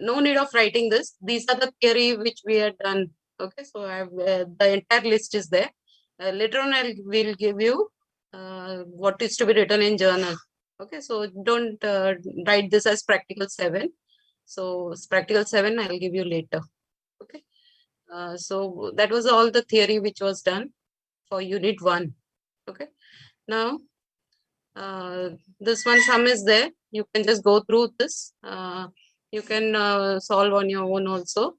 no need of writing this. These are the theory which we had done. Okay, so I have the entire list is there. Later on, I will give you what is to be written in journal. Okay, so don't write this as practical 7. So practical 7 I'll give you later. Okay, so that was all the theory which was done for unit 1. Okay, now this one sum is there. You can just go through this. You can solve on your own also.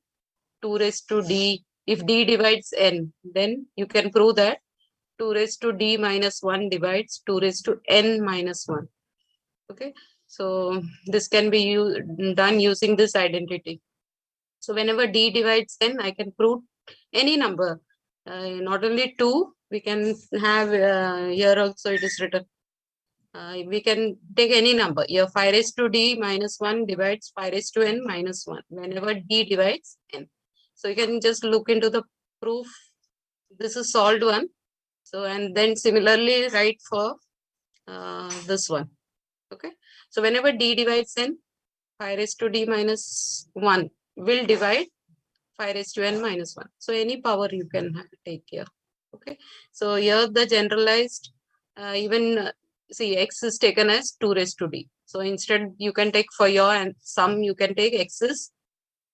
2 raised to d. If d divides n, then you can prove that 2 raised to d minus 1 divides 2 raised to n minus 1. Okay, so this can be done using this identity. So whenever d divides n, I can prove any number. Not only 2, we can have here also it is written. We can take any number. Here 5 raised to d minus 1 divides 5 raised to n minus 1 whenever d divides n. So you can just look into the proof. This is solved one. So and then similarly write for this one. Okay. So whenever d divides n, 5 raised to d minus 1 will divide 5 raised to n minus 1. So any power you can take here. Okay. So here the generalized even see x is taken as 2 raised to d. So instead you can take for your and sum you can take x is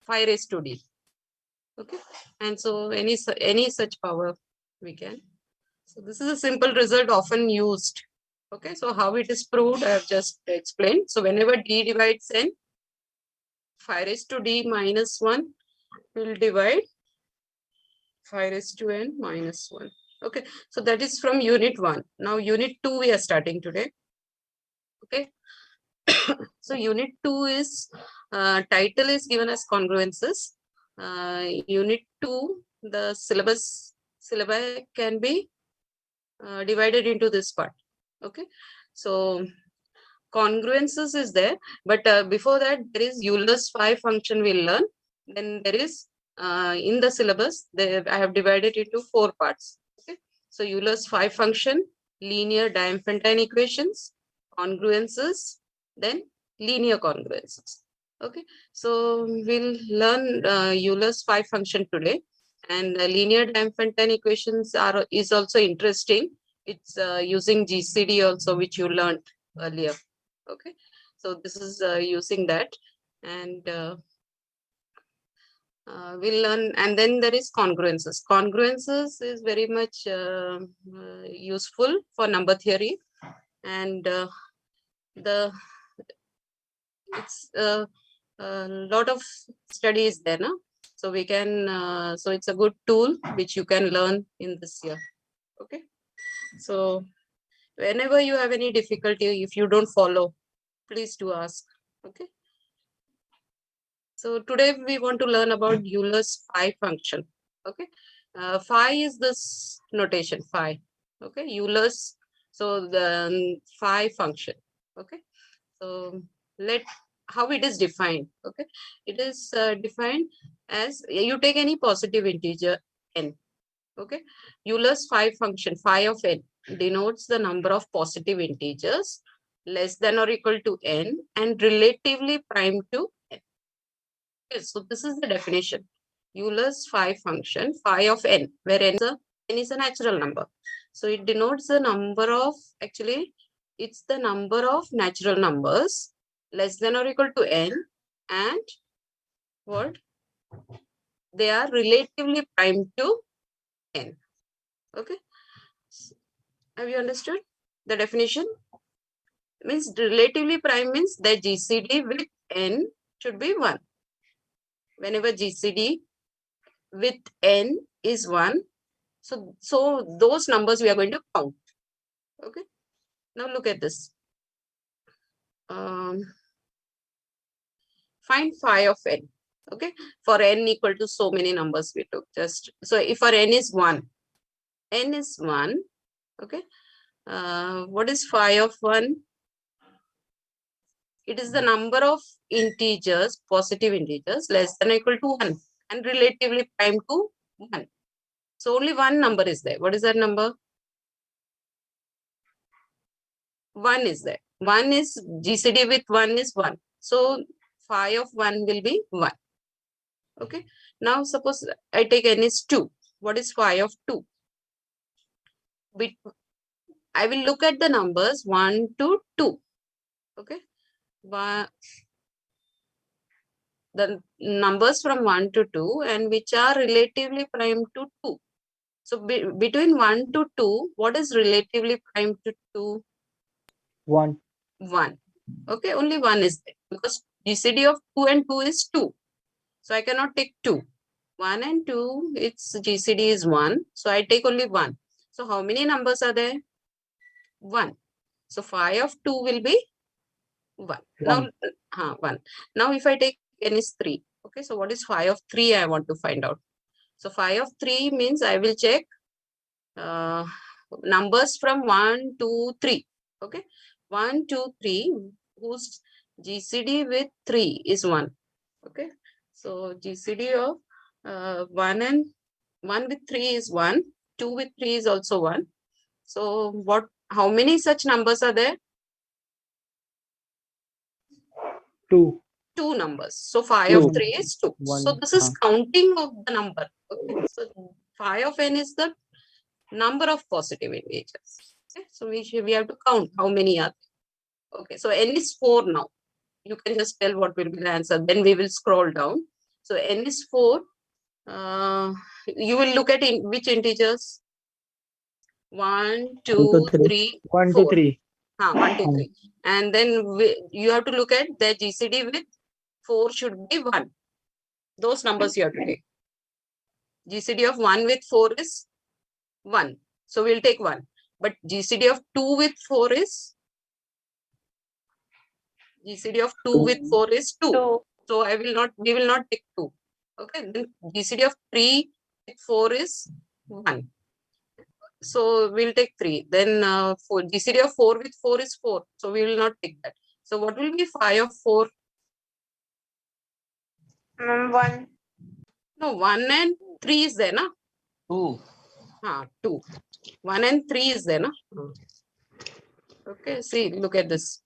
5 raised to d. Okay, and so any such power we can. So this is a simple result often used. Okay, so how it is proved I have just explained. So whenever d divides n, 5 raised to d minus 1 will divide 5 raised to n minus 1. Okay, so that is from unit 1. Now unit 2 we are starting today. Okay, so unit 2 is title is given as congruences. Unit 2, the syllabi can be divided into this part. Okay, so congruences is there, but before that there is Euler's phi function we'll learn. Then there is in the syllabus I have divided into 4 parts. Okay, so Euler's phi function, linear Diophantine equations, congruences, then linear congruences. Okay, so we'll learn Euler's phi function today, and linear Diophantine equations is also interesting. It's using GCD also, which you learned earlier. Okay, so this is using that, and we'll learn. And then there is congruences. Congruences is very much useful for number theory, and the it's a lot of studies there, no? So we can so it's a good tool which you can learn in this year. Okay, so whenever you have any difficulty, if you don't follow, please do ask. Okay, so today we want to learn about Euler's phi function. Okay, phi is this notation phi. Okay, Euler's, so the phi function. Okay, so let how it is defined. Okay, it is defined as you take any positive integer n. Okay, Euler's phi function phi of n denotes the number of positive integers less than or equal to n and relatively prime to n. Okay, so this is the definition. Euler's phi function phi of n, where n is a natural number. So it denotes the number of, actually it's the number of natural numbers less than or equal to n, and what? They are relatively prime to n. Okay. Have you understood the definition? Means relatively prime means that GCD with n should be 1. Whenever GCD with n is 1, so those numbers we are going to count. Okay. Now look at this. Find phi of n. Okay. For n equal to so many numbers we took. Just so if for n is 1, n is 1. Okay. What is phi of 1? It is the number of integers, positive integers, less than or equal to 1 and relatively prime to 1. So only one number is there. What is that number? 1 is there. 1 is GCD with 1 is 1. So phi of 1 will be 1. Okay. Now suppose I take n is 2. What is phi of 2? I will look at the numbers 1 to 2. Okay. The numbers from 1 to 2 and which are relatively prime to 2. So between 1 to 2, what is relatively prime to 2? 1. 1. Okay, only 1 is there because GCD of 2 and 2 is 2. So I cannot take 2. 1 and 2, its GCD is 1. So I take only 1. So how many numbers are there? 1. So phi of 2 will be 1. Now, 1. Now if I take n is 3. Okay, so what is phi of 3? I want to find out. So phi of 3 means I will check numbers from 1 to 3. Okay, 1, 2, 3, whose GCD with 3 is 1. Okay, so GCD of 1 and 1 with 3 is 1, 2 with 3 is also 1. So how many such numbers are there? 2. 2 numbers. So phi of 3 is 2. 1. So this is counting of the number. Okay, so phi of n is the number of positive integers. Okay, so we have to count how many are there. Okay, so n is 4 now. You can just tell what will be the answer. Then we will scroll down. So n is 4. You will look at which integers? 1, 2, 3, 1 to 4. 3. 1, 2, 3. And then you have to look at the GCD with 4 should be 1. Those numbers you have to take. GCD of 1 with 4 is 1. So we'll take 1. But GCD of 2 with 4 is GCD of 2 with 4 is 2. So we will not take 2. Okay. Then GCD of 3 with 4 is 1. So we'll take 3. Then for GCD of 4 with 4 is 4. So we will not take that. So what will be phi of 4? 1. No, 1 and 3 is there, na? 2. 2. 1 and 3 is there, na? Okay, see, look at this.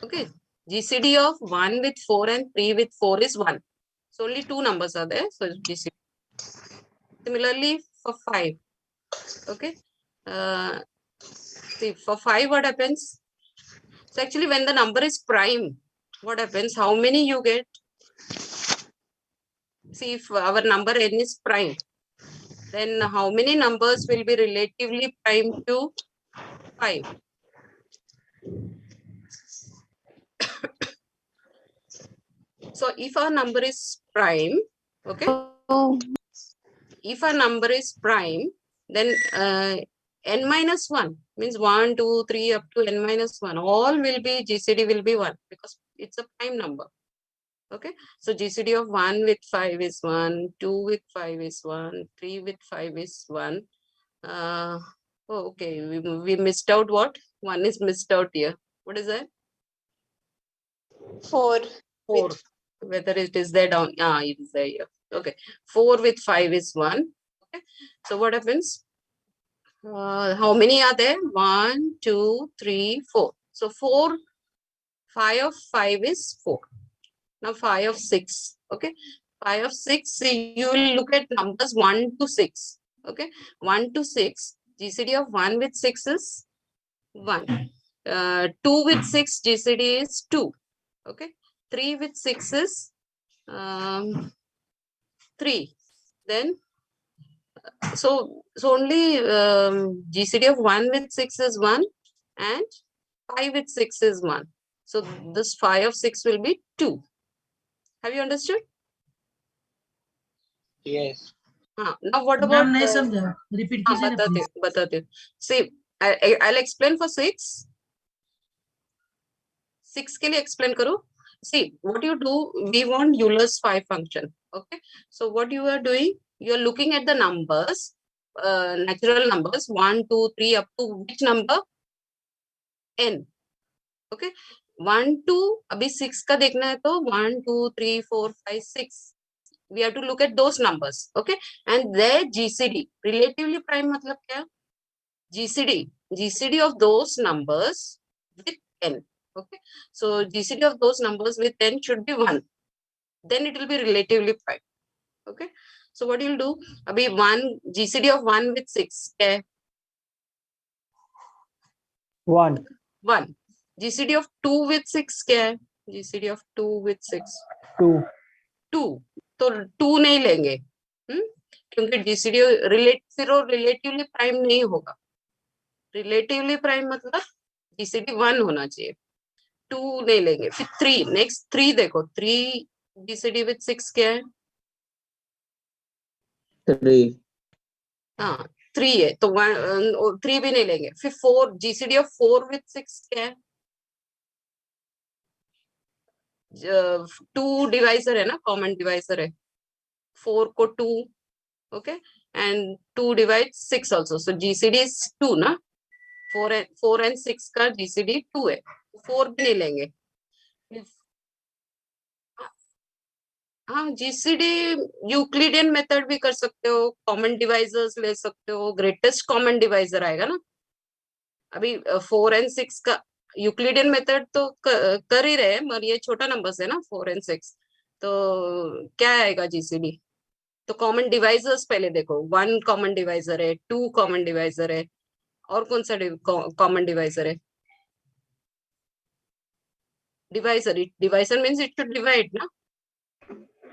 Okay, GCD of 1 with 4 and 3 with 4 is 1. So only 2 numbers are there. So GCD. Similarly for 5. Okay. See, for 5, what happens? So actually, when the number is prime, what happens? How many you get? See, if our number n is prime, then how many numbers will be relatively prime to 5? So if our number is prime, okay, if a number is prime, then n minus 1 means 1, 2, 3 up to n minus 1, all will be GCD will be 1 because it's a prime number. Okay, so GCD of 1 with 5 is 1, 2 with 5 is 1, 3 with 5 is 1. Okay, we missed out what? 1 is missed out here. What is that? 4. 4. Whether it is there down? It is there here. Okay, 4 with 5 is 1. Okay, so what happens? How many are there? 1, 2, 3, 4. So phi of 5 is 4. Now phi of 6. Okay, phi of 6, you will look at numbers 1 to 6. Okay, 1 to 6. GCD of 1 with 6 is 1. 2 with 6, GCD is 2. Okay, 3 with 6 is 3. Then so only GCD of 1 with 6 is 1 and 5 with 6 is 1. So this phi of 6 will be 2. Have you understood? Yes. Now what about नहीं समझा repeat कीजिए ना please. बताते. See, I'll explain for 6. 6 के लिए explain करो. See, what you do, we want Euler's phi function. Okay, so what you are doing, you are looking at the numbers, natural numbers 1, 2, 3 up to which number? N. Okay, 1 to अभी 6 का देखना है तो 1, 2, 3, 4, 5, 6. We have to look at those numbers. Okay, and their GCD, relatively prime मतलब क्या? GCD of those numbers with n. Okay, so GCD of those numbers with n should be 1. Then it will be relatively prime. Okay, so what you'll do? Abhi 1 GCD of 1 with 6 क्या है? 1. 1. GCD of 2 with 6 क्या है? GCD of 2 with 6 2. 2. तो 2 नहीं लेंगे, क्योंकि GCD फिर वो रिलेटिवली प्राइम नहीं होगा. रिलेटिवली प्राइम मतलब GCD 1 होना चाहिए. 2 नहीं लेंगे. फिर 3. नेक्स्ट 3 देखो. 3 GCD with 6 क्या है? 3. हाँ 3 है, तो 3 भी नहीं लेंगे. फिर 4 GCD of 4 with 6 क्या है? 2 डिवाइजर है ना, कॉमन डिवाइजर है. 4 को 2. Okay, and 2 divide 6 also. So GCD is 2 ना. 4 and 6 का GCD 2 है. 4 भी नहीं लेंगे. हाँ, GCD यूक्लिडियन मेथड भी कर सकते हो, कॉमन डिवाइजर्स ले सकते हो. ग्रेटेस्ट कॉमन डिवाइजर आएगा ना. अभी 4 and 6 का यूक्लिडियन मेथड तो कर ही रहे हैं, मगर ये छोटा नंबर है ना 4 and 6. तो क्या आएगा GCD? तो कॉमन डिवाइजर्स पहले देखो. 1 कॉमन डिवाइजर है, 2 कॉमन डिवाइजर है, और कौन सा कॉमन डिवाइजर है? Divisor. Divisor means it should divide ना.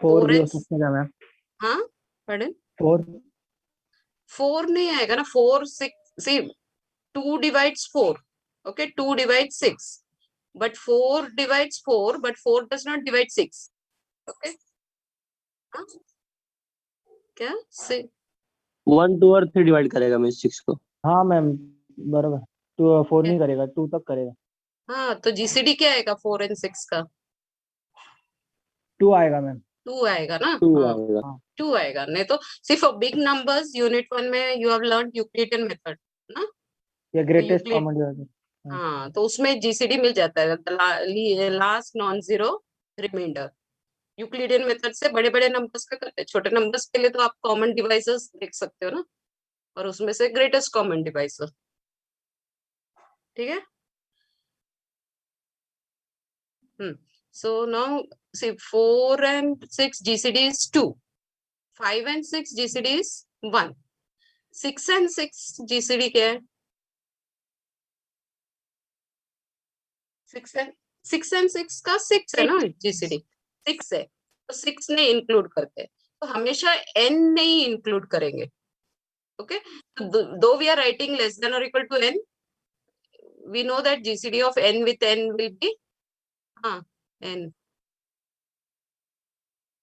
4 भी हो and- सकता है मैम. हाँ, pardon? 4. 4 नहीं आएगा ना. 4 6 सी 2 divides 4. Okay, 2 divides 6, but 4 divides 4, but 4 does not divide 6. Okay, हाँ? क्या 1, 2 और 3 डिवाइड करेगा मैं 6 को. हाँ मैम, बराबर. 2 4 नहीं करेगा, 2 तक करेगा. हाँ, तो GCD क्या आएगा 4 and 6 का? 2 आएगा मैम. 2 आएगा ना. 2 हाँ, आएगा. 2 आएगा. नहीं तो सिर्फ बिग नंबर्स यूनिट 1 में you have learn Euclidean method ना. ये ग्रेटेस्ट Euclid- कॉमन डिवाइजर. हाँ, तो उसमें GCD मिल जाता है. Last non zero reminder. Euclidean method से बड़े बड़े नंबर्स का करते हैं. छोटे नंबर्स के लिए तो आप कॉमन डिवाइसेस देख सकते हो ना, और उसमें से ग्रेटेस्ट कॉमन डिवाइसर. ठीक है. So now see 4 and 6 GCD is 2. 5 and 6 GCD is 1. 6 and 6 GCD क्या है? 6 and 6 का 6 है ना GCD. 6 है, तो 6 नहीं इंक्लूड करते. तो हमेशा n नहीं इंक्लूड करेंगे. Okay, though we are writing less than और equal to n, we know that GCD of n with n will be n.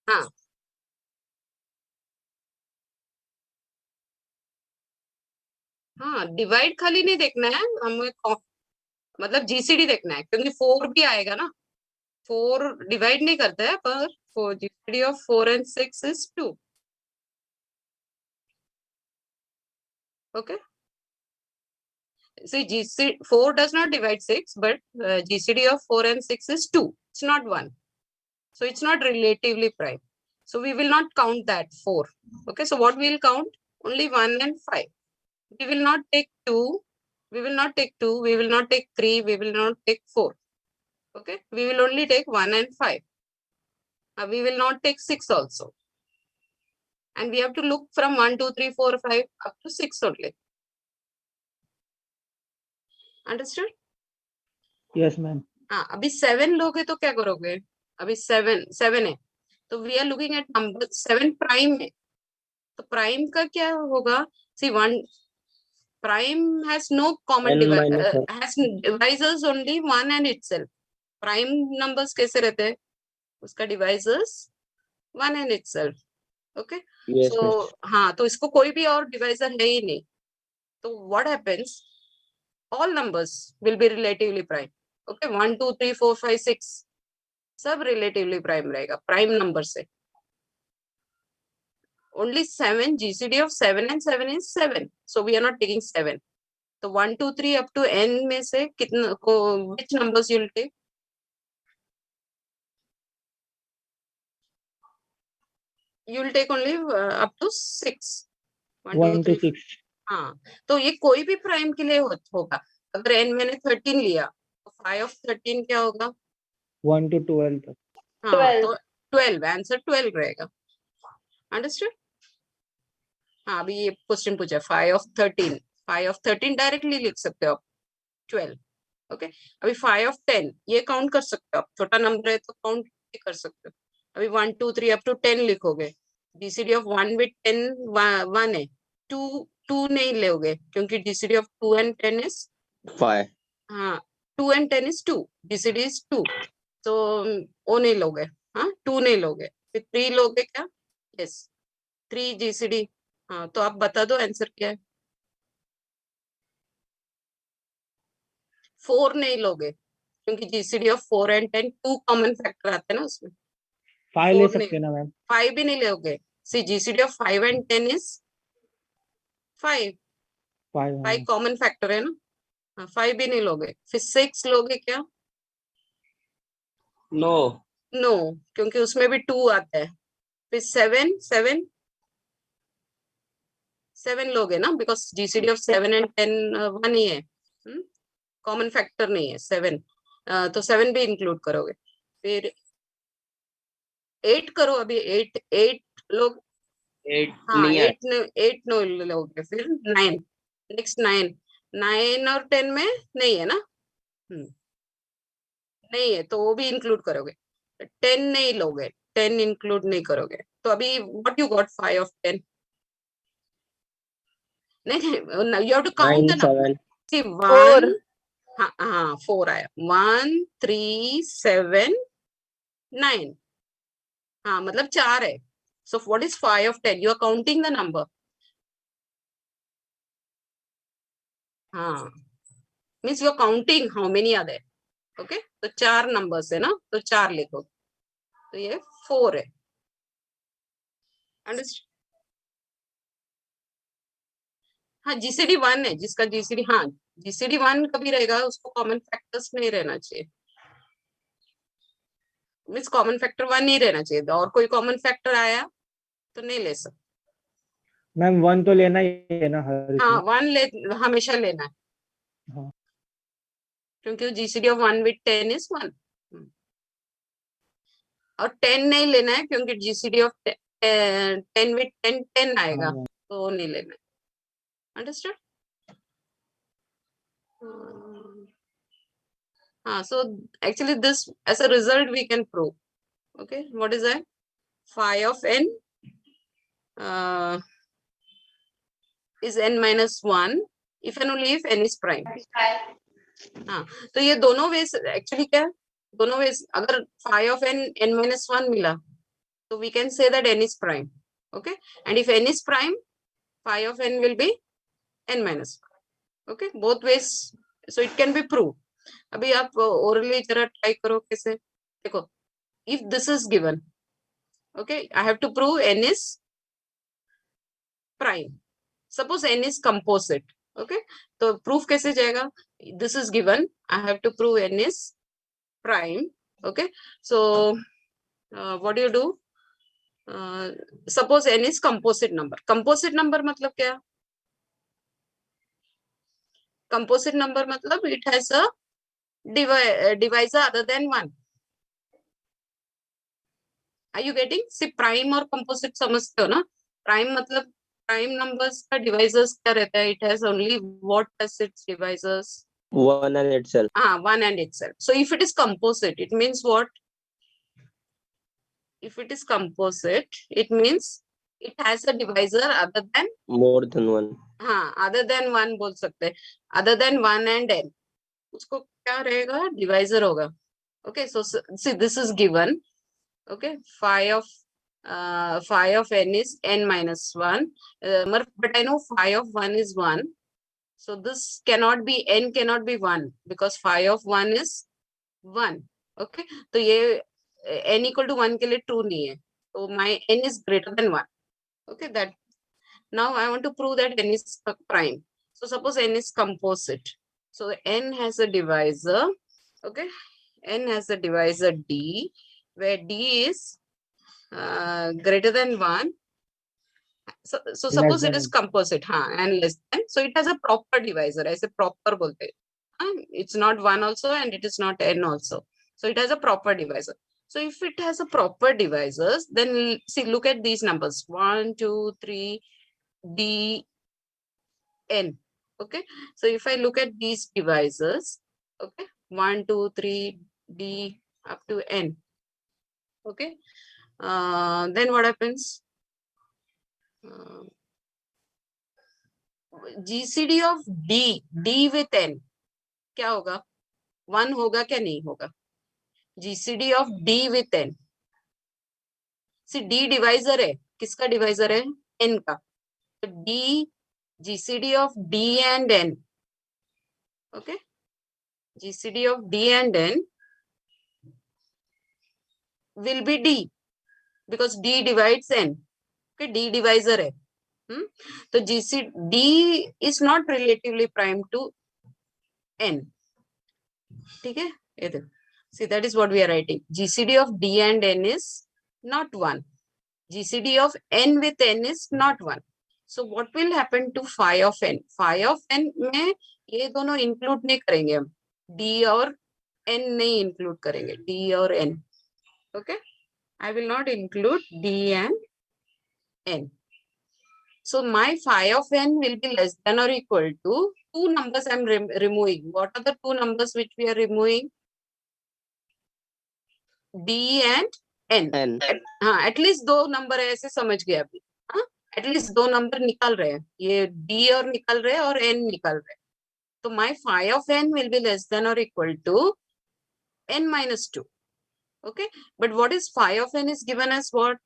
हाँ, हाँ, डिवाइड खाली नहीं देखना है हमें, मतलब GCD देखना है, क्योंकि 4 भी आएगा ना. 4 डिवाइड नहीं करता है, पर GCD of 4 and 6 is 2. Okay, see GCD 4 does not divide 6, but GCD of 4 and 6 is 2. It's not 1, so it's not relatively prime. So we will not count that 4. Okay, so what we will count? Only 1 and 5. We will not take 2. We will not take 2. We will not take 3. We will not take 4. Okay, we will only take 1 and 5. We will not take 6 also. And we have to look from 1, 2, 3, 4, 5 up to 6 only. Understood? Yes ma'am. हाँ, अभी 7 लोगे तो क्या करोगे? अभी 7 है, तो we are looking at number 7 prime है. तो प्राइम का क्या होगा? सी 1 prime has no common N minus one. has divisors only 1 and itself. Prime numbers कैसे रहते हैं? उसका divisors 1 and itself. Okay, Yes, so miss. हाँ, तो इसको कोई भी और divisor है ही नहीं. तो what happens? All numbers will be relatively prime. Okay, 1, 2, 3, 4, 5, 6 सब relatively prime रहेगा, prime number से. Only 7 GCD of 7 and 7 is 7. So we are not taking 7. So 1, 2, 3 up to n में से कितना को which numbers you will take? You will take only up to 6. 1 to 6. हाँ, तो ये कोई भी प्राइम के लिए होगा. अगर n मैंने 13 लिया, तो 5 of 13 क्या होगा? 1 to 12 तक. हाँ 12. तो 12 आंसर 12 रहेगा. अंडरस्टूड? हाँ अभी ये क्वेश्चन पूछा 5 of 13. 5 of 13 डायरेक्टली लिख सकते हो आप 12. ओके अभी 5 of 10 ये काउंट कर सकते हो आप, छोटा नंबर है तो काउंट कर सकते हो. अभी 1 2 3 अप टू 10 लिखोगे. जीसीडी ऑफ 1 with 10 1 है. 2 नहीं लोगे क्योंकि जीसीडी ऑफ 2 and 10 is 5. हाँ 2 and 10 is 2. GCD is 2. तो वो नहीं लोगे. हाँ 2 नहीं लोगे. फिर 3 लोगे क्या? Yes 3 GCD. हाँ तो आप बता दो आंसर क्या है. 4 नहीं लोगे क्योंकि GCD of 4 and 10 2 common factor आते हैं ना उसमें. 5 ले 4 सकते हैं ना मैम. 5 भी नहीं लोगे. See GCD of 5 and 10 is 5. 5. 5 common factor है ना. हाँ 5 भी नहीं लोगे. फिर 6 लोगे क्या? No. नो क्योंकि उसमें भी 2 आता है. फिर 7 लोगे ना बिकॉज जीसीडी ऑफ 7 and 10 1 ही है. कॉमन फैक्टर नहीं है 7. तो 7 भी इंक्लूड करोगे. फिर 8 करो. अभी 8 लोग. 8 हाँ नहीं है. 8 नो लोगे. फिर 9 नेक्स्ट 9 और 10 में नहीं है ना. नहीं है तो वो भी इंक्लूड करोगे. 10 नहीं लोगे. 10 इंक्लूड नहीं करोगे. तो अभी व्हाट यू गॉट 5 of 10. नहीं you have to count 9 the number. 7. See 4. 1 हाँ 4 आया. 1 3 7 9. हाँ मतलब 4 है. So what is 5 of 10? You are counting the number. हाँ means you are counting how many are there. Okay तो 4 numbers है ना तो 4 लिखो. तो ये 4 है. Understand? हाँ जीसीडी 1 है जिसका जीसीडी. हाँ जीसीडी 1 कभी रहेगा उसको कॉमन फैक्टर्स नहीं रहना चाहिए. मीन्स कॉमन फैक्टर 1 नहीं रहना चाहिए. और कोई कॉमन फैक्टर आया तो नहीं ले सकते. मैम 1 तो लेना ही है ना हर हाँ इसमें. 1 हमेशा लेना है हाँ. क्योंकि जीसीडी ऑफ 1 with 10 is 1. और 10 नहीं लेना है क्योंकि जीसीडी ऑफ 10 with 10 आएगा हाँ. तो वो नहीं लेना है. अंडरस्टूड? हाँ so actually this as a result we can prove. Okay what is that? Phi of n is n minus 1 if and only if n is prime. हाँ तो ये दोनों वेज एक्चुअली क्या है? दोनों वेज अगर phi of n minus 1 मिला तो we can say that n is prime. Okay and if n is prime phi of n will be n minus 1. Okay both ways so it can be proved. अभी आप orally जरा try करो कैसे. देखो if this is given okay I have to prove n is prime. Suppose n is composite. Okay तो proof कैसे जाएगा? This is given I have to prove n is prime. Okay so what do you do? Suppose n is composite number. Composite number मतलब क्या? Composite number मतलब it has a divisor other than 1. Are you getting? सिर्फ prime और composite समझते हो ना. Prime मतलब prime numbers का divisors क्या रहता है? It has only what as its divisors? 1 and itself. 1 and itself. So if it is composite, it means what? If it is composite, it means it has a divisor other than More than 1. हाँ other than 1 बोल सकते हैं. Other than 1 and n उसको क्या रहेगा? Divisor होगा. Okay so see this is given. Okay phi of n is n minus 1 but I know phi of 1 is 1 so this cannot be n cannot be 1 because phi of 1 is 1. Okay तो ये n equal to 1 के लिए true नहीं है तो my n is greater than 1. Okay that now I want to prove that n is prime. So suppose n is composite so n has a divisor. Okay n has a divisor d where d is greater than 1. So suppose it is composite and less than so it has a proper divisor. ऐसे proper बोलते हैं It's not 1 also and it is not n also. So it has a proper divisor. So if it has a proper divisors, then see, look at these numbers 1, 2, 3, d, n. Okay. So if I look at these divisors, okay, 1, 2, 3, d up to n. Okay. Then what happens? GCD of D with n क्या होगा? 1 होगा क्या नहीं होगा? GCD of D with n. See, D divisor है. किसका divisor है? N का. So D GCD of D and N. Okay. GCD of D and N will be D because D divides N. Okay, D divisor है. So D is not relatively prime to N. ठीक है? ये देखो. See, that is what we are writing. GCD of D and N is not 1. GCD of N with N is not 1. So what will happen to phi of N? Phi of N में ये दोनों include नहीं करेंगे हम. D और N नहीं include करेंगे. D और N. Okay? I will not include D and N. So my phi of N will be less than or equal to two numbers I am removing. What are the two numbers which we are removing? D and N. N. हाँ, at least दो number है ऐसे समझ गए अभी. हाँ, at least दो number निकल रहे हैं. ये D और निकल रहे हैं और N निकल रहे हैं. तो my phi of N will be less than or equal to N minus 2. Okay, but what is phi of N is given as what?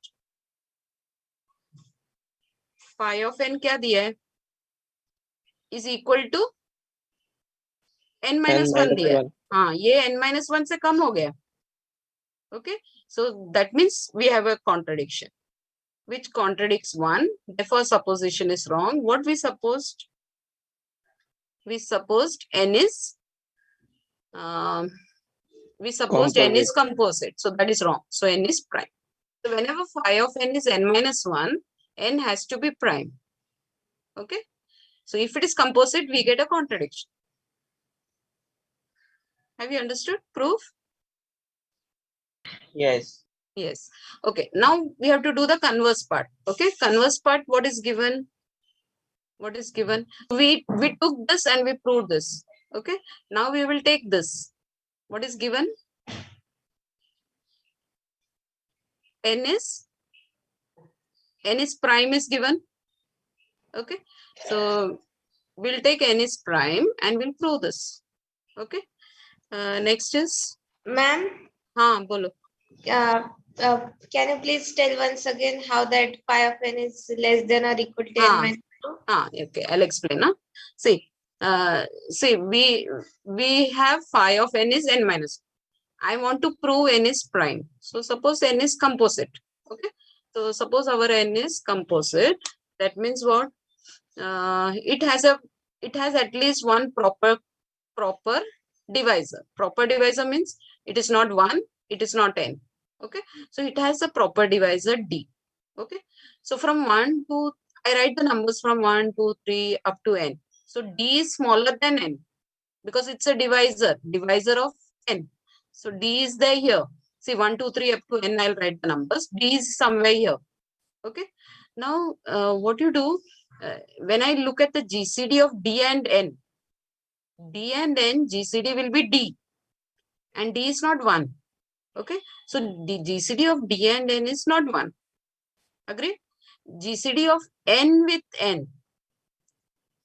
Phi of N क्या दिया है? Is equal to N minus 1 दिया है. हाँ, ये N minus 1 से कम हो गया. Okay, so that means we have a contradiction which contradicts 1. Therefore, supposition is wrong. What we supposed? We supposed N is N is composite. So that is wrong. So N is prime. So whenever phi of N is N minus 1, N has to be prime. Okay. So if it is composite, we get a contradiction. Have you understood? Proof? Yes. Yes. Okay. Now we have to do the converse part. Okay. Converse part, what is given? What is given? We took this and we proved this. Okay. Now we will take this. What is given? N is prime is given. Okay. So we'll take N is prime and we'll prove this. Okay. Next is? Ma'am, हाँ, बोलो. can you please tell once again how that phi of N is less than or equal to N minus 2? Okay, I'll explain. See, we have phi of N is N minus 2. I want to prove N is prime. So suppose N is composite. Okay. So suppose our N is composite. That means what? It has at least one proper divisor. Proper divisor means it is not 1, it is not N. Okay. So it has a proper divisor D. Okay. So from 1 to, I write the numbers from 1, 2, 3 up to N. So D is smaller than N because it's a divisor of N. So D is there here. See 1, 2, 3 up to N, I'll write the numbers. D is somewhere here. Okay. Now, what you do, when I look at the GCD of D and N, GCD will be D. And D is not 1. Okay. So the GCD of D and N is not 1. Agree? GCD of N with N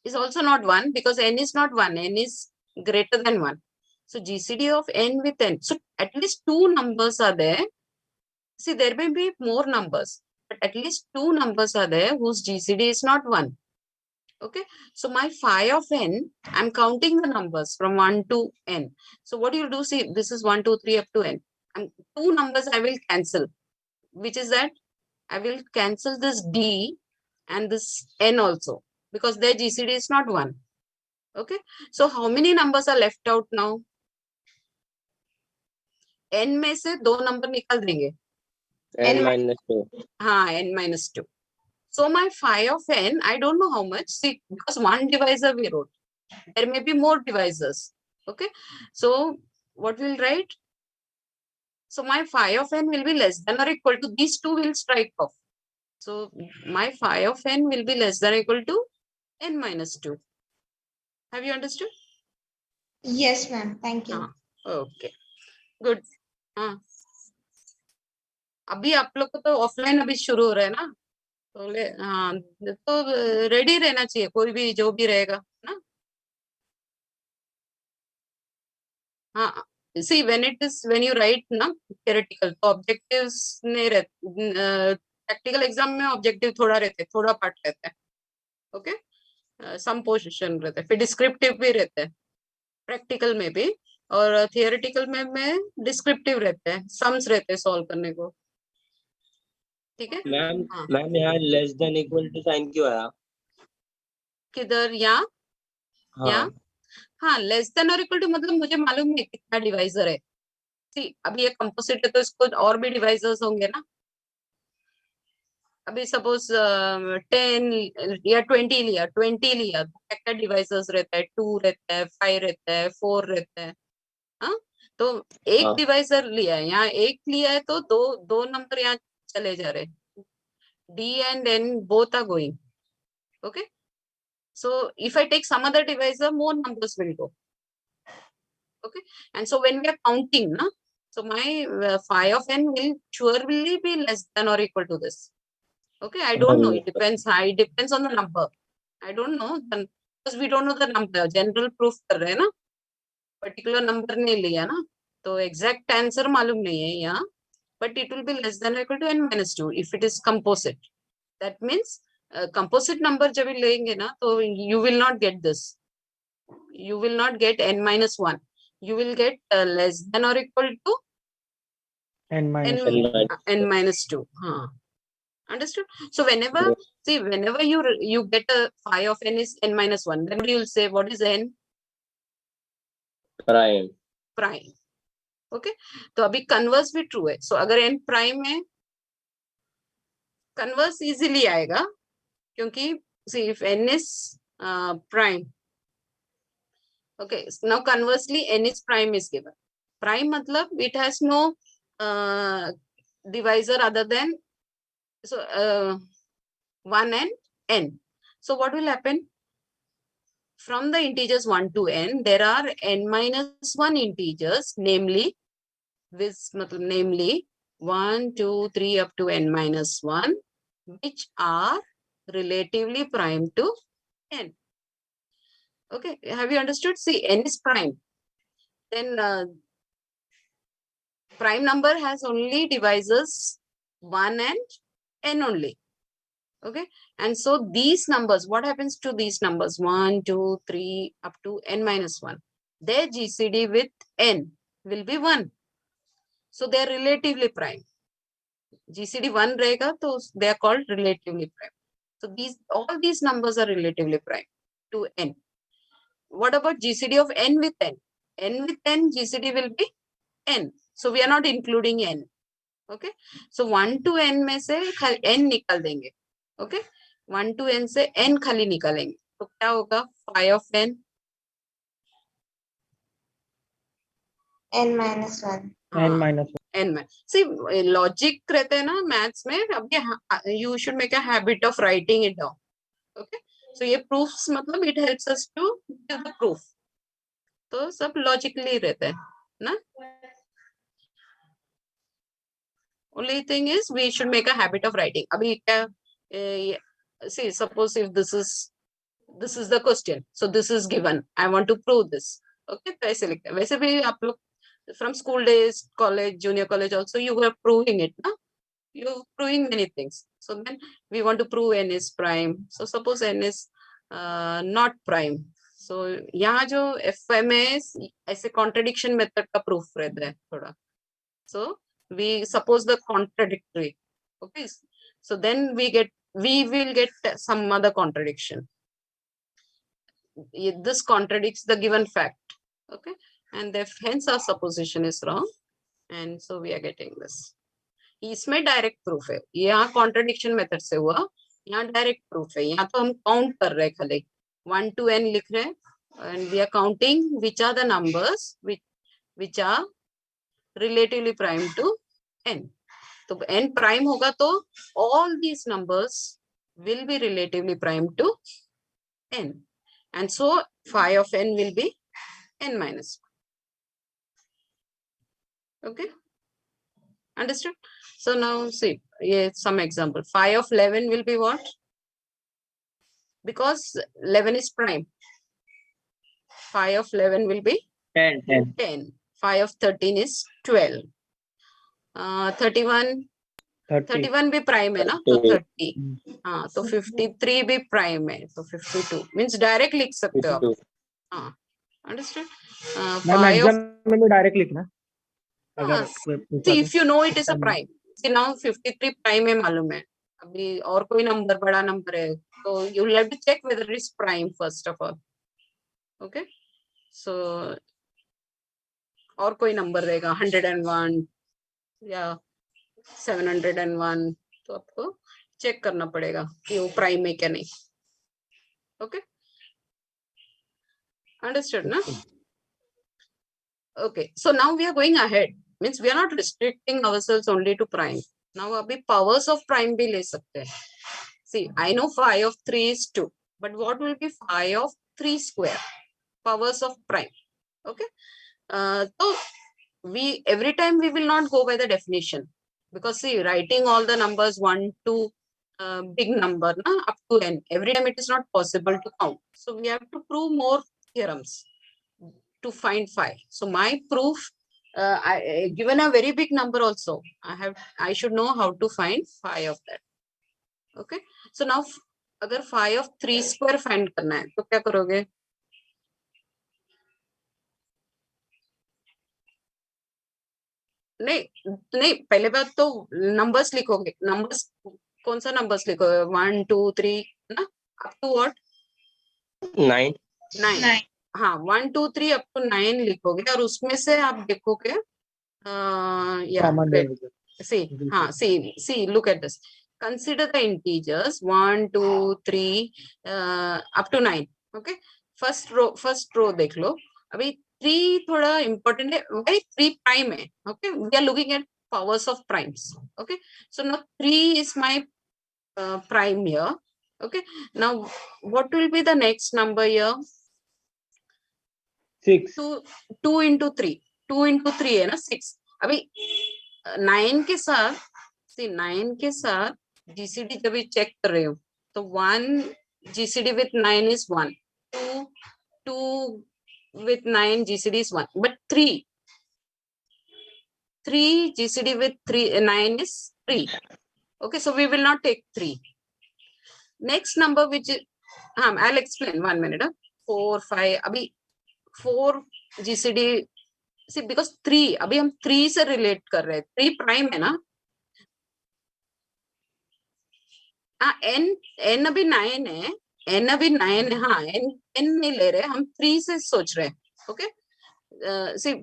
is also not 1 because N is not 1. N is greater than 1. So GCD of N with N. So at least two numbers are there. See, there may be more numbers, but at least two numbers are there whose GCD is not 1. Okay. So my phi of N, I'm counting the numbers from 1 to N. So what you do, see, this is 1, 2, 3 up to N. And two numbers I will cancel. Which is that? I will cancel this D and this N also because their GCD is not 1. Okay. So how many numbers are left out now? N में से दो number निकाल देंगे. N minus 2. हाँ, N minus 2. So my phi of N, I don't know how much. See, because one divisor we wrote. There may be more divisors. Okay, so what we'll write? So my phi of n will be less than or equal to, these two will strike off. So my phi of n will be less than or equal to n minus 2. Have you understood? Yes, ma'am. Thank you. Okay, good. हाँ, अभी आप लोग को तो offline अभी शुरू हो रहा है ना, तो हाँ, तो रेडी रहना चाहिए कोई भी जो भी रहेगा ना. हाँ, see when it is, when you write ना theoretical, तो objectives नहीं रहते, practical exam में objective थोड़ा रहते, थोड़ा part रहता है. Okay, some portion रहता है, फिर descriptive भी रहता है practical में भी, और theoretical में descriptive रहता है, sums रहते हैं solve करने को. ठीक है. मैम हाँ, मैम यहाँ less than equal to sign क्यों आया? किधर? यहाँ हाँ हाँ, लेस देन और इक्वल टू मतलब मुझे मालूम नहीं कितना डिवाइजर है. सी अभी ये कंपोजिट है तो इसको और भी डिवाइजर्स होंगे ना. अभी सपोज 10 या 20 लिया तो क्या डिवाइजर्स रहता है? 2 रहता है, 5 रहता है, 4 रहता है. हाँ, तो एक हाँ डिवाइजर लिया है, यहाँ एक लिया है तो दो नंबर यहाँ चले जा रहे हैं. D and N both are going. Okay, so if I take some other divisor, more numbers will go. Okay, and so when we are counting, na, so my phi of n will surely be less than or equal to this. Okay, I don't know, it depends. It depends on the number. I don't know then, because we don't know the number. General proof कर रहे हैं ना, particular number नहीं लिया ना, तो exact answer मालूम नहीं है यहाँ, but it will be less than or equal to n minus 2 if it is composite. That means composite number जब भी लेंगे ना, तो you will not get this. You will not get n minus 1. You will get less than or equal to n minus n minus 2. Understood? So whenever, see, whenever you get a phi of n is n minus 1, then you will say what is n prime. prime. Okay, तो अभी converse भी true है. So अगर n prime है, converse easily आएगा, क्योंकि see if n is prime. Okay, so now conversely n is prime is given. Prime matlab it has no divisor other than, so 1 and n. So what will happen? From the integers 1 to n, there are n minus 1 integers, namely this namely 1, 2, 3 up to n minus 1, which are relatively prime to n. Okay, have you understood? See, n is prime. Then prime number has only divisors 1 and n only. Okay, and so these numbers, what happens to these numbers 1, 2, 3 up to n minus 1? Their GCD with n will be 1. So they are relatively prime. GCD 1 रहेगा, तो they are called relatively prime. So all these numbers are relatively prime to n. What about GCD of n with n? N with n, GCD will be n. So we are not including n. Okay, so 1 to n में से n निकाल देंगे. Okay, 1 to n से n खाली निकालेंगे, तो क्या होगा? phi of n N minus 1. n minus 1. n में. See, logic रहते हैं ना मैथ्स में, अब ये you should make a habit of writing it down. Okay, so ये proofs मतलब it helps us to give the proof. तो सब logically रहते हैं ना. Only thing is we should make a habit of writing. अभी क्या, see, suppose if this is the question, so this is given, I want to prove this. Okay, तो ऐसे लिखते हैं. वैसे भी आप लोग from school days, college, junior college also, you were proving it, na? You're proving many things. So then we want to prove n is prime. So suppose n is not prime. So यहाँ जो FMS ऐसे contradiction method का proof रहता है थोड़ा. So we suppose the contradictory. Okay, so then we will get some other contradiction. This contradicts the given fact. Okay, and hence our supposition is wrong, and so we are getting this. इसमें direct proof है, यहाँ contradiction method से हुआ, यहाँ direct proof है. यहाँ तो हम काउंट कर रहे हैं, खाली 1 to n लिख रहे हैं, and we are counting which are the numbers which are relatively prime to n. So n prime hoga to all these numbers will be relatively prime to n, and so phi of n will be n minus 1. Okay, understood? So now see, some example. Phi of 11 will be what? Because 11 is prime. Phi of 11 will be 10. 10. Phi of 13 is 12. 31 30. 31 भी prime है ना, तो 30. हाँ, तो 53 भी prime है, तो 52 means direct लिख सकते हो आप. 52. हाँ, अंडरस्टैंड. मैम एग्जाम में भी डायरेक्ट लिखना अगर हाँ, कोई पूछा see तो. if you know it is a Time. prime. See now 53 prime है मालूम है. अभी और कोई नंबर बड़ा नंबर है, तो you will have to check whether it is prime first of all. Okay, so और कोई नंबर रहेगा 101 या 701, तो आपको चेक करना पड़ेगा कि वो प्राइम है क्या नहीं. ओके, अंडरस्टूड ना? Okay, so now we are going ahead, means we are not restricting ourselves only to prime. Now abhi powers of prime bhi le sakte hain. See, I know phi of 3 is 2, but what will be phi of 3 square? Powers of prime. Okay, so we every time we will not go by the definition, because see, writing all the numbers 1 to big number na, up to n, every time it is not possible to count. So we have to prove more theorems to find phi. So my proof, given a very big number also, I should know how to find phi of that. Okay, so now अगर phi of 3 square find करना है तो क्या करोगे? नहीं नहीं, पहले बात तो नंबर्स लिखोगे. नंबर्स कौन सा नंबर्स लिखोगे? 1 2 3 ना, अप टू व्हाट? 9. 9. हाँ, 1 2 3 अप टू 9 लिखोगे, और उसमें से आप देखोगे या Common divisor. see, हाँ, see, look at this. Consider the integers 1 2 3 up to 9. Okay, first row देख लो. अभी 3 थोड़ा important है, why 3 prime है. Okay, we are looking at powers of primes. Okay, so now 3 is my prime here. Okay, now what will be the next number here? 6. 2 into 3. 2 into 3 है ना, 6. अभी 9 के साथ, see 9 के साथ GCD जब भी चेक कर रहे हो तो 1 GCD with 9 is 1, 2 with 9 GCD is 1, but 3 GCD with 9 is 3. Okay, so we will not take 3. Next number which is, I'll explain 1 minute. 4 5 अभी 4 GCD, see because 3 अभी हम 3 से रिलेट कर रहे हैं, 3 प्राइम है ना. n अभी 9 है, n अभी 9 है. हाँ, n नहीं ले रहे, हम 3 से सोच रहे हैं. Okay, see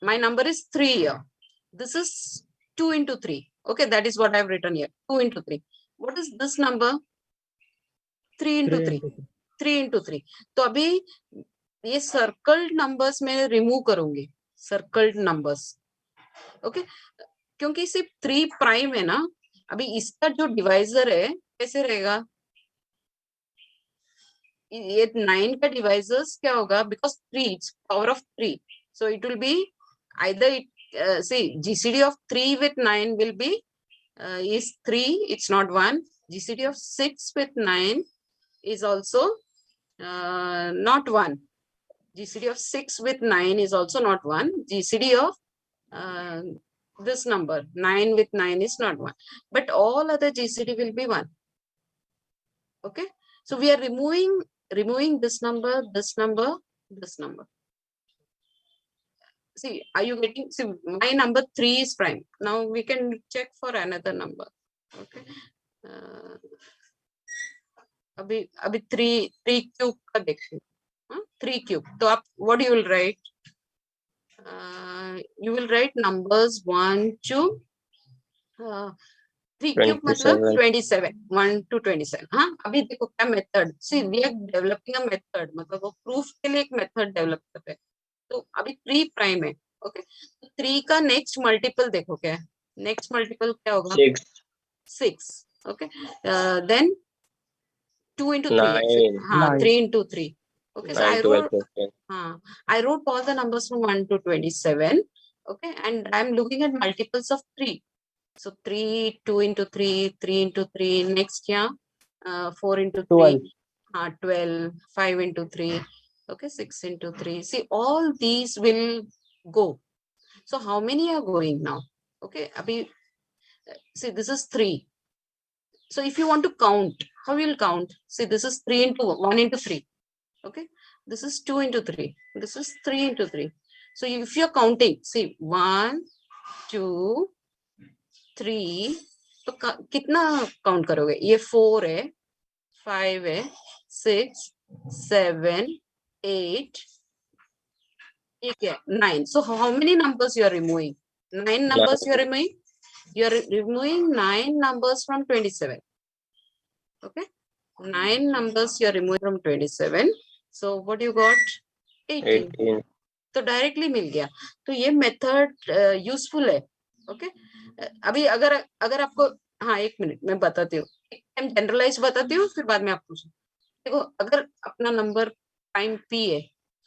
my number is 3 here. This is 2 into 3. Okay, that is what I have written here, 2 into 3. What is this number? 3 into 3. 3 into 3. तो अभी ये सर्कल्ड नंबर्स में रिमूव करूंगी, सर्कल्ड नंबर्स. ओके, क्योंकि सिर्फ 3 प्राइम है ना. अभी इसका जो डिवाइजर है कैसे रहेगा? ये 9 का डिवाइजर्स क्या होगा? Because 3 power of 3, so it will be either see GCD of 3 with 9 will be is 3, it's not 1. GCD of 6 with 9 is also not 1. GCD of 6 with 9 is also not 1. GCD of this number 9 with 9 is not 1, but all other GCD will be 1. Okay, so we are removing this number, this number, this number. See, are you getting? See, my number 3 is prime. Now we can check for another number. Okay, अभी 3 cube का देखिए. 3 cube. So up, what you will write? You will write numbers 1 to 3 cube मतलब 27. 27, 1 to 27. हाँ, अभी देखो क्या method, see we are developing a method, मतलब वो प्रूफ के लिए एक मेथड डेवलप कर रहे हैं. तो अभी 3 प्राइम है. ओके, तो 3 का नेक्स्ट मल्टीपल देखो क्या है. नेक्स्ट मल्टीपल क्या होगा? 6. 6. Okay, then 2 into 3. 9. हाँ, 9. 3 into 3. Okay, so 9, I 12, wrote 15. I wrote all the numbers from 1 to 27. Okay, and I'm looking at multiples of 3. So 3, 2 into 3, 3 into 3. Next, yeah, 4 into 3, 12. 12, 5 into 3. Okay, 6 into 3. See, all these will go. So how many are going now? Okay, abhi, see, this is 3. So if you want to count, how will count? See, this is 3 into 1 into 3. Okay, this is 2 into 3. This is 3 into 3. So if you're counting, see, 1, 2, 3, तो कितना count करोगे? ये 4 है, 5 है, 6, 7, 8, ये क्या? 9. So how many numbers you are removing? 9 numbers you are removing. You are removing 9 numbers from 27. Okay, 9 numbers you are removing from 27. So what you got? 18. 18. तो directly मिल गया. तो ये मेथड यूजफुल है. ओके, अभी अगर अगर आपको, हाँ, 1 मिनट मैं बताती हूँ. एक टाइम जनरलाइज बताती हूँ, फिर बाद में आप पूछो. देखो, अगर अपना नंबर प्राइम पी है,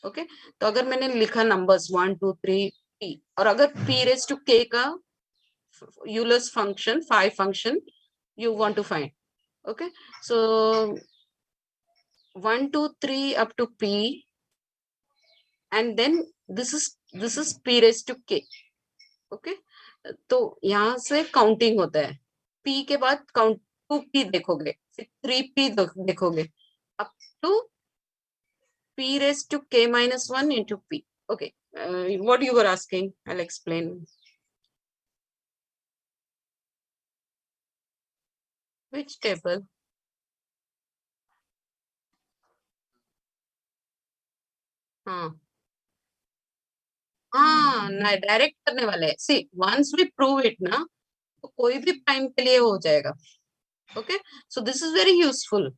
ओके, तो अगर मैंने लिखा नंबर्स 1 2 3 पी, और अगर पी रेज टू के का Euler's function 5 function you want to find. Okay, so 1 2 3 up to p, and then this is p raised to k. Okay, तो यहाँ से काउंटिंग होता है. p के बाद काउंट 2p देखोगे, फिर 3p देखोगे, up to p raised to k minus 1 into p. Okay, what you were asking, I'll explain. Which table? हाँ हाँ, डायरेक्ट करने वाले हैं. सी, वंस वी प्रूव इट ना, तो कोई भी प्राइम के लिए हो जाएगा. Okay, so this is very useful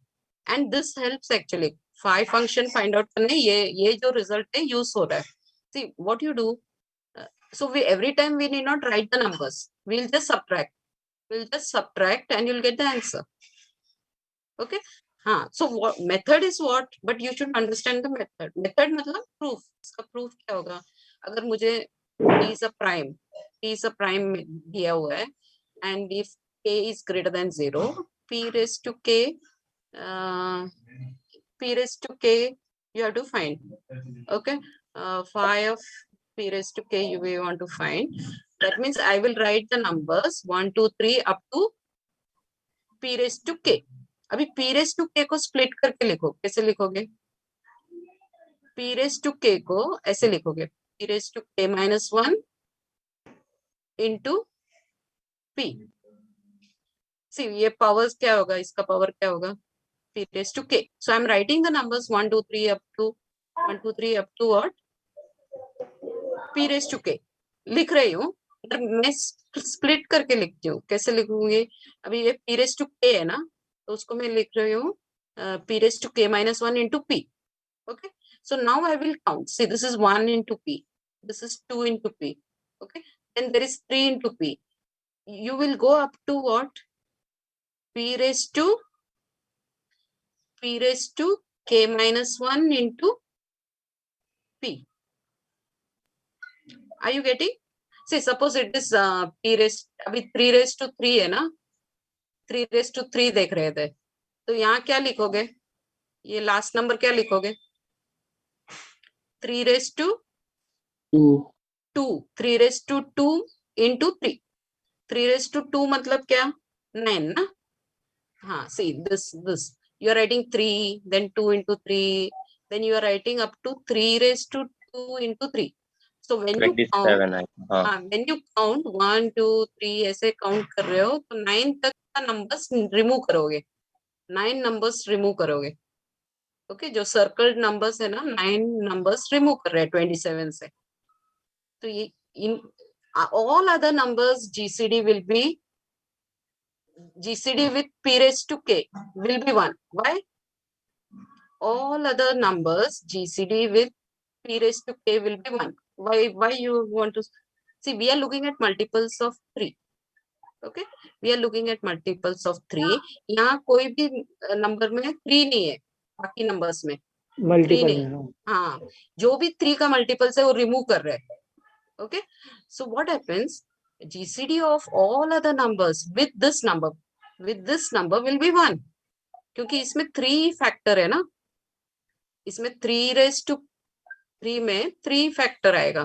and this helps actually 5 function find out करने. ये जो रिजल्ट है यूज हो रहा है. See what you do, so we every time we need not write the numbers, we'll just subtract and you'll get the answer. Okay, हाँ, so what method is what, but you should understand the method. Method मतलब proof. इसका proof क्या होगा? अगर मुझे p is a prime दिया हुआ है, and if k is greater than 0, p raised to k, you have to find. Okay, phi of p raised to k you will want to find. That means I will write the numbers 1 2 3 up to p raised to k. अभी p raised to k को split करके लिखो. कैसे लिखोगे? p raised to k को ऐसे लिखोगे, p raised to k minus 1 into p. See, ये पावर्स क्या होगा? इसका पावर क्या होगा? p raised to k. So I'm writing the numbers 1 2 3 up to what? p raised to k लिख रही हूँ. मैं स्प्लिट करके लिखती हूँ. कैसे लिखूंगी? अभी ये p raised to k है ना, तो उसको मैं लिख रही हूँ p raised to k minus 1 into p. Okay, so now I will count. See, this is 1 into p, this is 2 into p. Okay, then there is 3 into p. You will go up to what? p raised to k minus 1 into p. Are you getting? See, suppose it is p raised, अभी 3 raised to 3 है ना, 3 raised to 3 देख रहे थे, तो यहाँ क्या लिखोगे? ये लास्ट नंबर क्या लिखोगे? 3 raised to 2, 3 raised to 2 into 3. 3 raised to 2 मतलब क्या? 9 ना. हाँ, see, this you are writing 3, then 2 into 3, then you are writing up to 3 raised to 2 into 3. So when you count, 27. हाँ. when you count 1 2 3 ऐसे count कर रहे हो, तो 9 तक का नंबर्स रिमूव करोगे. 9 नंबर्स रिमूव करोगे. ओके, जो सर्कल्ड नंबर्स है ना, 9 नंबर्स रिमूव कर रहे हैं 27 से. तो ये इन all other numbers GCD will be GCD with P raised to K will be 1. Why? All other numbers GCD with P raised to K will be 1. Why you want to see? We are looking at multiples of 3. Okay, we are looking at multiples of 3. यहाँ कोई भी number में 3 नहीं है, बाकी numbers में 3 multiple नहीं. है ना. हाँ, जो भी 3 का मल्टीपल्स है वो रिमूव कर रहे हैं. Okay, so what happens? GCD of all other numbers with this number will be 1. क्योंकि इसमें 3 फैक्टर है ना, इसमें 3 raised to 3 में 3 फैक्टर आएगा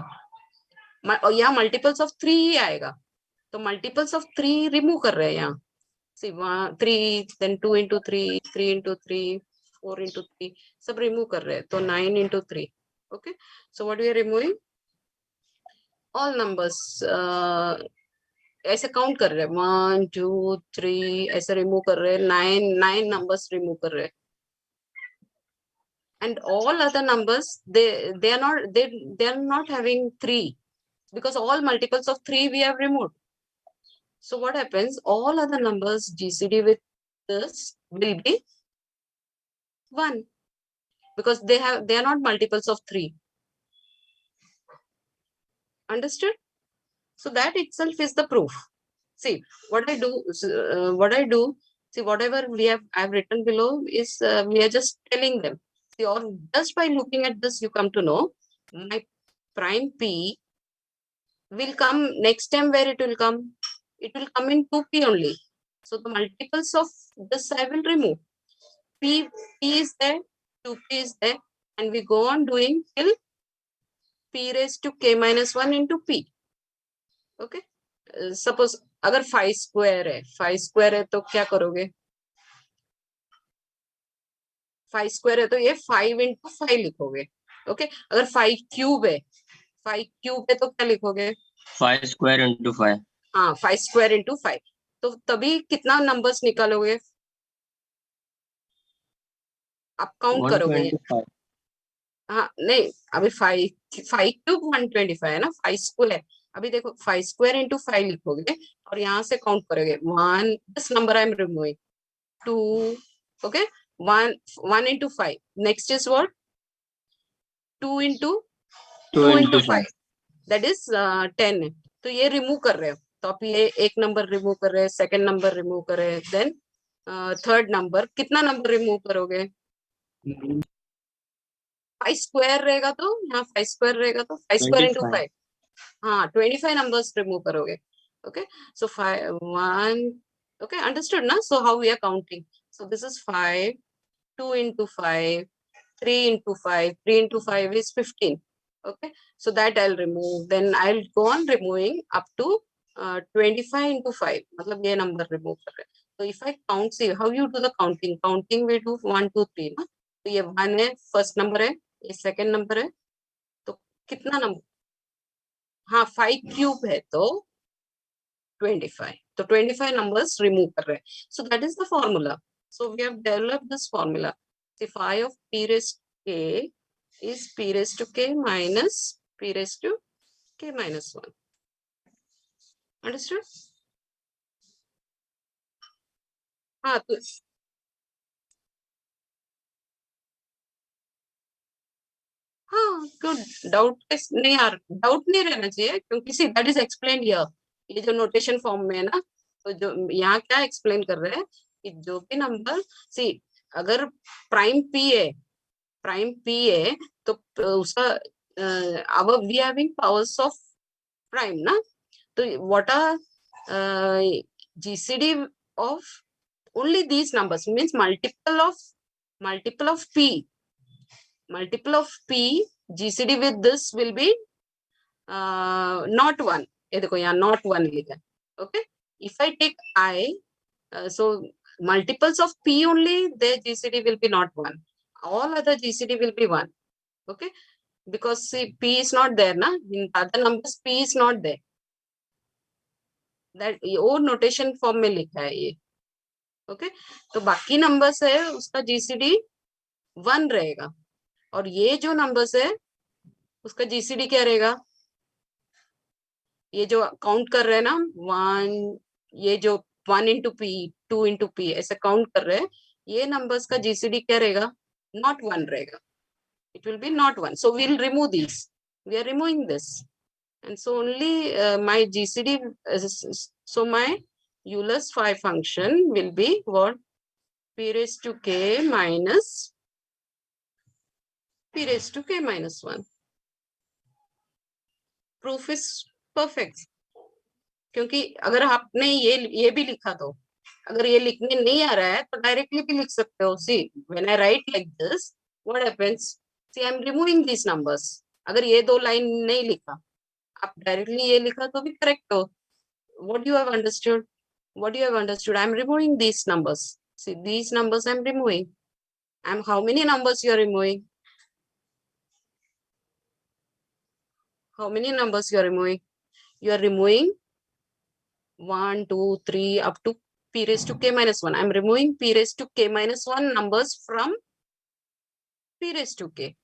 और यहाँ मल्टीपल्स ऑफ 3 ही आएगा. तो मल्टीपल्स ऑफ 3 रिमूव कर रहे हैं यहाँ. See, 3, then 2 into 3, 3 into 3, 4 into 3, सब रिमूव कर रहे हैं. तो 9 into 3. Okay, so what we are removing? All numbers. ऐसे काउंट कर रहे हैं 1 2 3 ऐसे रिमूव कर रहे हैं. 9 नंबर्स रिमूव कर रहे हैं. And all other numbers they are not having 3 because all multiples of 3 we have removed. So what happens? All other numbers GCD with this will be 1 because they are not multiples of 3. Understood? So that itself is the proof. See what I do. See, whatever I've written below is we are just telling them. See, or just by looking at this, you come to know my prime P will come next time. Where it will come? It will come in 2P only. So the multiples of this I will remove. P is there, 2P is there, and we go on doing till P raised to K minus 1 into P. Okay. Suppose अगर 5 square है तो क्या करोगे? 5 square है तो ये 5 into 5 लिखोगे. Okay. अगर 5 cube है तो क्या लिखोगे? 5 square into 5. हाँ, 5 square into 5. तो तभी कितना नंबर्स निकालोगे? आप काउंट करोगे. 125. हाँ नहीं, अभी 5 क्यूब 125 है ना. 5 स्क्वायर, अभी देखो 5 स्क्वायर इंटू 5 लिखोगे और यहाँ से काउंट करोगे. 1, this number I am removing. 2, okay. 1 into 5. Next is what? 2 into 5. That is 10 है. तो ये रिमूव कर रहे हो. तो आप ये एक नंबर रिमूव कर रहे हैं, सेकंड नंबर रिमूव कर रहे हैं, देन थर्ड नंबर. कितना नंबर रिमूव करोगे? 5 स्क्वायर रहेगा तो यहाँ 5 स्क्वायर रहेगा तो 5 स्क्वायर इंटू 5. हाँ, 25 नंबर्स रिमूव करोगे. Okay, so 5 1. ओके, अंडरस्टूड ना? So how we are counting. So this is 5, 2 into 5, 3 into 5. 3 into 5 is 15. Okay, so that I'll remove. Then I'll go on removing up to 25 into 5. मतलब ये number remove कर रहे हैं. So if I count, see how you do the counting. Counting we do 1 2 3 ना. तो ये 1 है, first number है, ये second number है. तो कितना number? हाँ, 5 cube है तो 25. तो 25 numbers remove कर रहे हैं. So that is the formula. So we have developed this formula. See, phi of P raised to K is P raised to K minus P raised to K minus 1. Understood? हाँ तो हाँ, good. Doubt नहीं यार, doubt नहीं रहना चाहिए क्योंकि see that is explain here. ये जो नोटेशन फॉर्म में है ना, तो जो यहाँ क्या एक्सप्लेन कर रहे हैं कि जो भी नंबर, सी अगर प्राइम पी है तो उसका अब we having powers of prime ना. तो what are GCD of only these numbers means multiple of P. Multiple of P, GCD with this will be not 1. ये देखो यहाँ not 1 लिखा है. Okay, if I take I, so multiples of P only, their GCD will be not 1. All other GCD will be 1. Okay, because see P is not there ना, in other numbers P is not there. That वो notation form में लिखा है ये. Okay, तो बाकी numbers है उसका GCD 1 रहेगा. और ये जो नंबर्स है उसका जीसीडी क्या रहेगा? ये जो काउंट कर रहे हैं ना 1, ये जो 1 into p, 2 into p ऐसे काउंट कर रहे हैं, ये नंबर्स का जीसीडी क्या रहेगा? नॉट 1 रहेगा. It will be not 1. So we'll remove these. We are removing this. And so only my GCD, so my Euler's phi function will be what? P raised to k minus P raised to k minus 1. Proof is perfect. क्योंकि अगर आपने ये भी लिखा तो, अगर ये लिखने नहीं आ रहा है तो डायरेक्टली भी लिख सकते हो. See, when I write like this, what happens? See, I'm removing these numbers. अगर ये 2 लाइन नहीं लिखा, आप डायरेक्टली ये लिखा तो भी करेक्ट हो. What you have understood? What you have understood? I'm removing these numbers. See, these numbers I'm removing. How many numbers you are removing? How many numbers you are removing? You are removing 1, 2, 3 up to p raised to k minus 1. I'm removing p raised to k minus 1 numbers from p raised to k.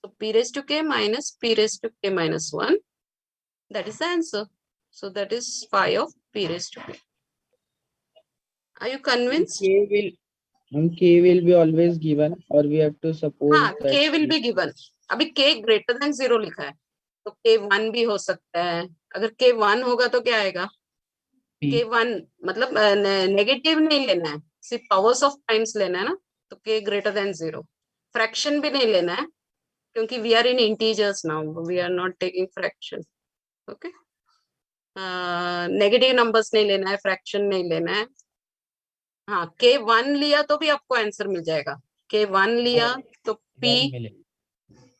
So p raised to k minus p raised to k minus 1. That is the answer. So that is phi of p raised to k. Are you convinced? K will be always given, or we have to suppose हाँ, that k will be given. अभी k greater than 0 लिखा है, तो k1 भी हो सकता है. अगर k1 होगा तो क्या आएगा? P. k1 मतलब नेगेटिव नहीं लेना है, सिर्फ पावर्स ऑफ प्राइम्स लेना है ना. तो k greater than 0. फ्रैक्शन भी नहीं लेना है, क्योंकि we are in integers now. We are not taking fraction. Okay. Negative numbers नहीं लेना है, फ्रैक्शन नहीं लेना है. हाँ, k1 लिया तो भी आपको आंसर मिल जाएगा. k1 लिया तो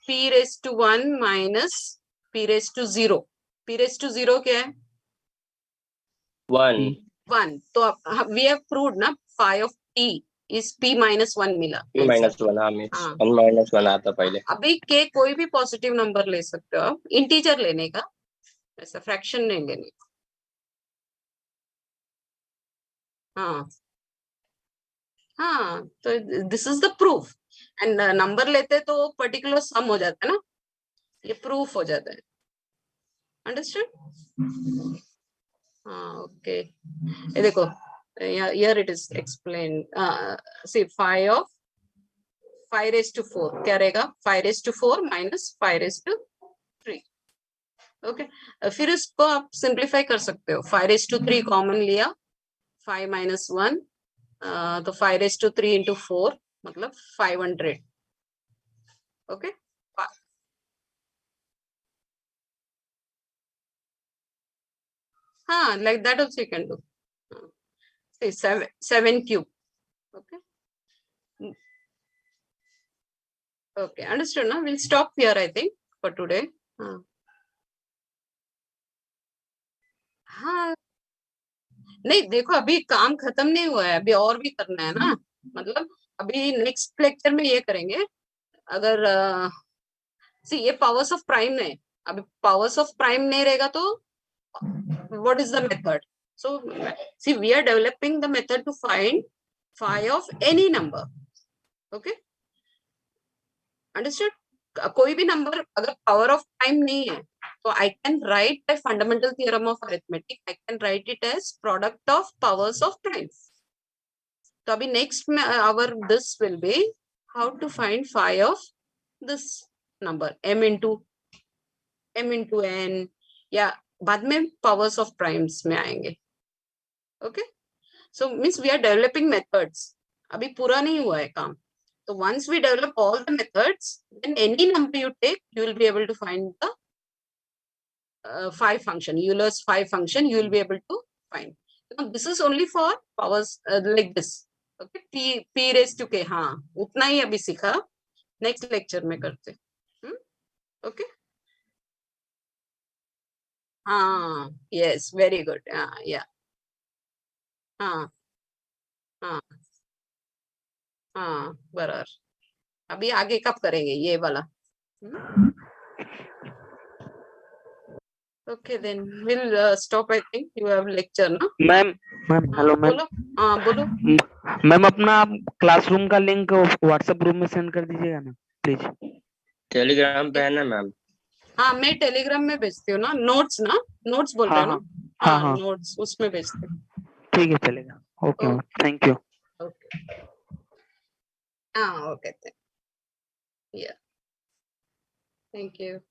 p raised to 1 minus p raised to 0. p raised to 0 क्या है? 1. 1. तो we have proved ना, phi of t is p minus 1 मिला. p minus 1. हाँ मीन्स 1 minus 1 आता पहले. अभी k कोई भी पॉजिटिव नंबर ले सकते हो आप, इंटीजर लेने का, ऐसा फ्रैक्शन नहीं लेने का. हाँ हाँ, तो this is the proof. And number लेते तो पर्टिकुलर सम हो जाता है ना, ये प्रूफ हो जाता है. अंडरस्टैंड? हाँ, ओके. ये देखो, here it is explain. See phi of 5 raised to 4 क्या रहेगा? 5 raised to 4 minus 5 raised to 3. Okay. फिर इसको आप सिंप्लीफाई कर सकते हो. 5 raised to 3 कॉमन लिया, 5 minus 1, तो 5 raised to 3 into 4 मतलब 500. ओके. हाँ, like that also you can do. Say 7 cube. Okay. Okay, understood now. We'll stop here, I think, for today. हाँ, नहीं देखो, अभी काम खत्म नहीं हुआ है, अभी और भी करना है ना. मतलब अभी नेक्स्ट लेक्चर में ये करेंगे. अगर ये पावर्स ऑफ प्राइम नहीं, अभी पावर्स ऑफ प्राइम नहीं रहेगा तो what is the method? So see, we are developing the method to find phi of any number. Okay, understood? कोई भी नंबर अगर पावर ऑफ प्राइम नहीं है तो I can write by fundamental theorem of arithmetic, I can write it as product of powers of primes. तो अभी next में our this will be how to find phi of this number m into n, या बाद में powers of primes में आएंगे. Okay, so means we are developing methods. अभी पूरा नहीं हुआ है काम. So once we develop all the methods, then any number you take, you will be able to find the phi function, Euler's phi function. You will be able to find. So this is only for powers like this. Okay, p raised to k. हाँ, उतना ही अभी सीखा. Next lecture में करते. Okay. हाँ, yes, very good. Yeah. हाँ हाँ हाँ, बराबर. अभी आगे कब करेंगे ये वाला? Okay, then we'll stop. I think you have lecture, ना? Ma'am hello ma'am. बोलो. हाँ, बोलो. मैम अपना क्लासरूम का लिंक व्हाट्सएप ग्रुप में सेंड कर दीजिएगा ना प्लीज. टेलीग्राम पे है ना मैम? हाँ, मैं टेलीग्राम में भेजती हूँ ना. नोट्स ना, नोट्स बोल रहे हो ना? हाँ, नोट्स उसमें भेजती हूँ. ठीक है चलेगा okay ma'am thank you Okay. Okay. Yeah. Thank you.